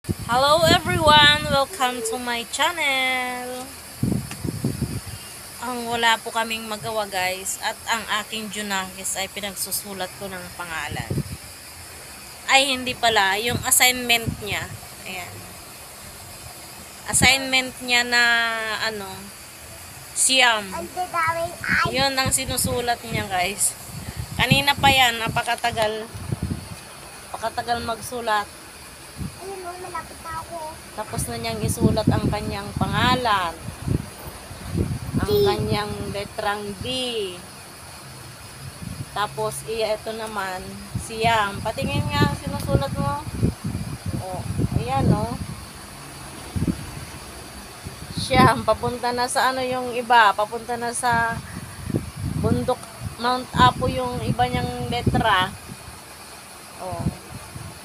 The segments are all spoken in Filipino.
Hello everyone! Welcome to my channel! Wala po kaming magawa guys at ang aking Junakis ay pinagsusulat ko ng pangalan. Ay hindi pala, yung assignment niya. Ayan. Assignment niya na siyam. Yun ang sinusulat niya guys. Kanina pa yan, napakatagal. Napakatagal magsulat. Malapit na ako. Tapos na niyang isulat ang kanyang pangalan. Ang kanyang letrang D. Tapos, ito naman, siyam. Patingin nga, sinusulat mo. O, ayan o. Siyam, papunta na sa yung iba. Papunta na sa bundok, Mount Apo yung iba niyang letra. O,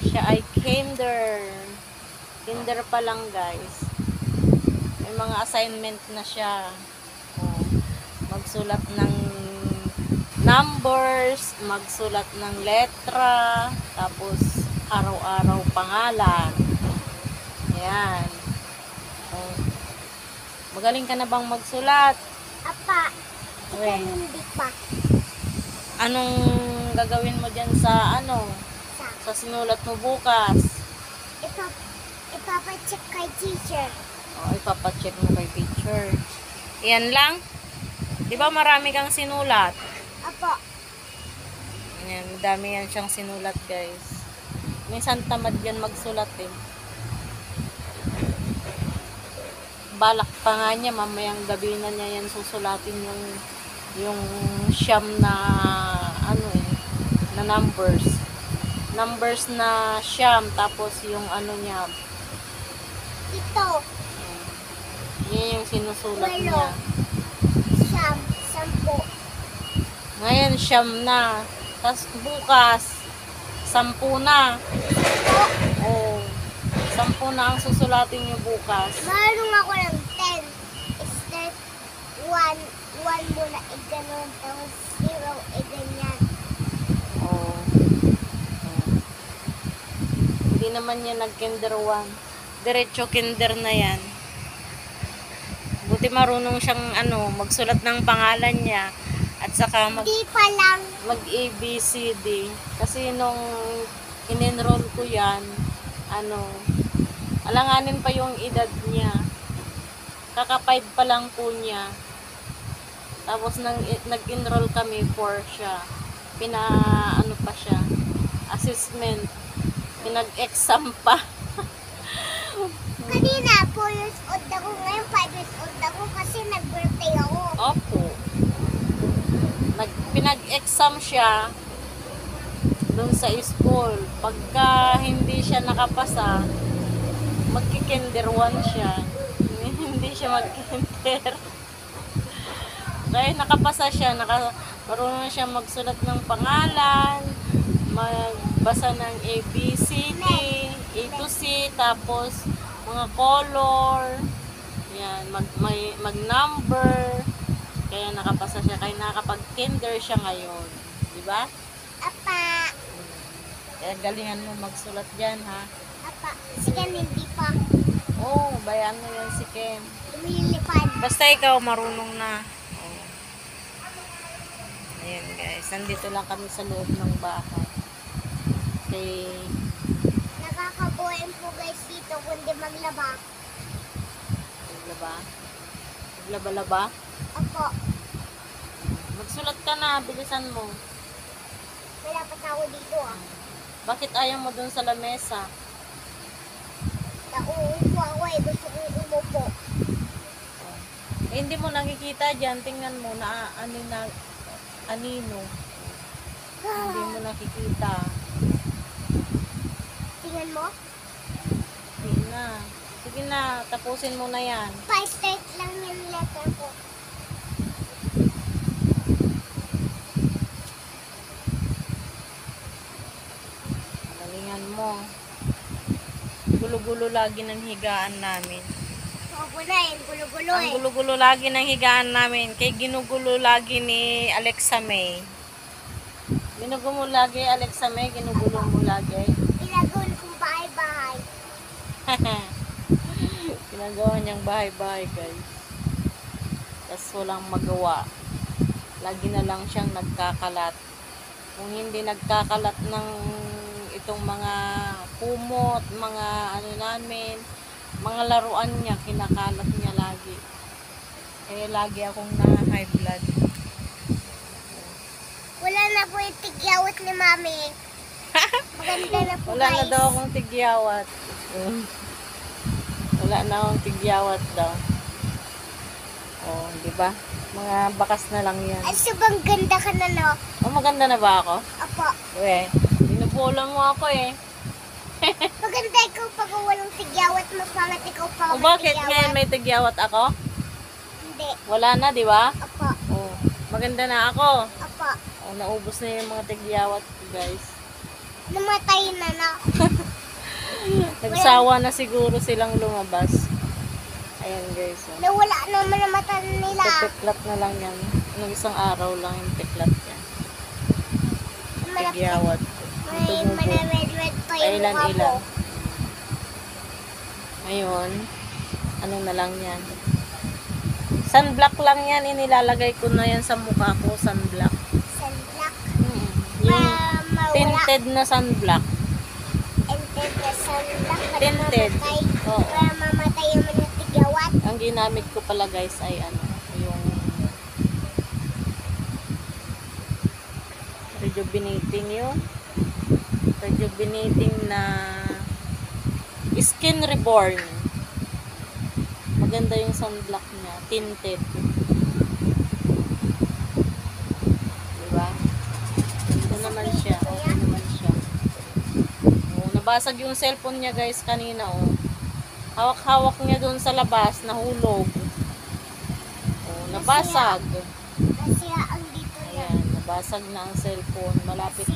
siya ay kinder. Kinder pa lang guys. May mga assignment na siya. Magsulat ng numbers, magsulat ng letra, tapos araw-araw pangalan. Ayan. Magaling ka na bang magsulat? Apa, Okay. hindi pa. Anong gagawin mo dyan sa sa sinulat mo bukas? Ipapacheck kay teacher. Ipapacheck mo kay teacher. Yan lang? Di ba marami kang sinulat? Apo, Ayan, dami yan siyang sinulat guys. Minsan tamad yan magsulat eh. Balak pa nga niya, mamayang gabi na niya yan susulatin yung siyam na na numbers. Numbers na siyam, tapos yung niya. ito, Yan yung sinusulat Walo. niya. siyam, 10. Ngayon siyam na. Tapos bukas, 10 na. Oh, 10 na ang susulatin niyo bukas. Marunong ako ng 10. Start 1 muna, ganun, tapos 0, ganyan. Oh. Hindi naman yan nag-kinder 1. Diretso kinder na yan. Buti marunong siyang magsulat ng pangalan niya at saka Di pa lang. mag ABCD. Kasi nung in-enroll ko yan, alanganin pa yung edad niya. Kaka 5 pa lang po niya. Tapos nag-enroll kami 4 siya. Pa siya. Assessment. Pinag-exam pa. Kanina, 4 years old ako. Ngayon, 5 years old ako kasi nag-birthday ako. Opo. Pinag-exam siya doon sa school. Pagka hindi siya nakapasa, magki-kinder 1 siya. Hindi siya mag-kinder. Kaya nakapasa siya, marunong siya magsulat ng pangalan, magbasa ng ABCD, A to Z, tapos mga color, yan, mag-number, kaya nakapasa siya, kaya nakapag-kinder siya ngayon. Diba? Apa, Kaya galingan mo magsulat dyan, ha? apa, sige, hindi pa. Oo, bayan mo yan si Kem. Lumilipad. Basta ikaw marunong na. Oh. Ayan guys, nandito lang kami sa loob ng bahay. Okay. Nakakabuhin po guys dito kundi maglaba. Maglaba? Maglaba-laba? Ako, Magsulat ka na, bilisan mo. may dapat ako dito ah. Bakit ayaw mo dun sa lamesa? Nauupo ako eh, gusto kong umupo. Hindi mo nakikita dyan, tingnan mo na anino. Hindi mo nakikita. Tingnan mo, Hindi na. Sige na, tapusin mo na yan. pa-start lang yung letter ko. Galingan mo. Gulo-gulo lagi ng higaan namin. Ako na yun, gulo-gulo Ang eh. gulo-gulo lagi ng higaan namin. Kay ginugulo lagi ni Alexa May. Ginugulo mo lagi, Alexa May. Ginugulo mo lagi. Ilagol kong bahay-bahay. Ginagawa niyang bahay-bahay, guys. Tapos walang magawa. Lagi na lang siyang nagkakalat. Kung hindi nagkakalat ng itong mga kumot, mga ano namin, mga laruan niya, kinakalat niya lagi. Kaya lagi akong na-high blood. Wala na po yung tigyawat ni Mami. Maganda na po, Wala na guys. daw akong tigyawat. Wala na akong tigyawat daw. Oh, di ba? Mga bakas na lang yan. Ay, subang ganda ka na, no? Oh, maganda na ba ako? Apo. Uwe, binubulan mo ako eh. Maganda ikaw pag walang tigyawat, mapangat ikaw pa O bakit ngayon may tigyawat ako? Hindi. Wala na, di ba? Apo. Oh, maganda na ako. Apo. Oh, naubos na yung mga tigyawat ko, guys. Namatay na, no? Nagsawa na siguro silang lumabas. Ayan, guys. Oh. Nawala naman ang mata nila. Peklat na lang yan. Nung isang araw lang yung peklat yan. Tigyawat. May red pa yung Ilan mukha ilan. mo. Ngayon, ano na lang yan. Sunblock lang yan. Inilalagay ko na yan sa mukha ko. Sunblock. Sunblock. Yung Mawala. tinted na sunblock. Tinted na sunblock. Para Tinted. mamatay. Oo. Para mamatay yung mga tigyawat. Ang ginamit ko pala, guys, ay ano, yung rejuvenating na Skin Reborn. Maganda yung sunblock niya, tinted. Diba? Ito naman siya. Okay naman siya. Oh, nabasag yung cellphone niya, guys, kanina, oh. Hawak-hawak niya doon sa labas, nahulog. Oh, nabasag. Kasi ang dito niya. Ayan, nabasag na ang cellphone. Kasi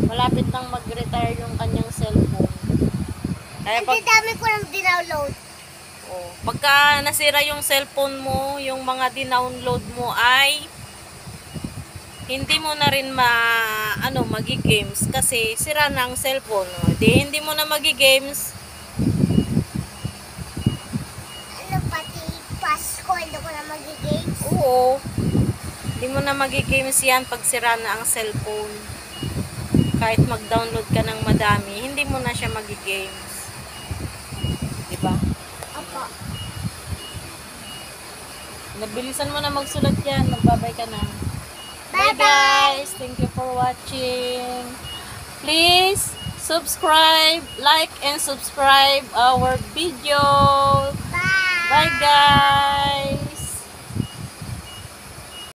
Malapit nang mag-retire yung kanyang cellphone. Kaya ang dami ko lang dinownload. pagka nasira yung cellphone mo, yung mga dinownload mo ay hindi mo na rin magi-games kasi sira na ang cellphone. Hindi mo na magi-games. Ano pati Pasko, hindi ko na mag-games. Oo. Hindi mo na magi-games yan pag sira na ang cellphone. Kahit mag-download ka ng madami, hindi mo na siya magi-games. Diba? Opo. Nabilisan mo na magsulat yan. Magbabay ka na. Bye Bye-bye. guys! Thank you for watching. Please subscribe, like, and subscribe our videos.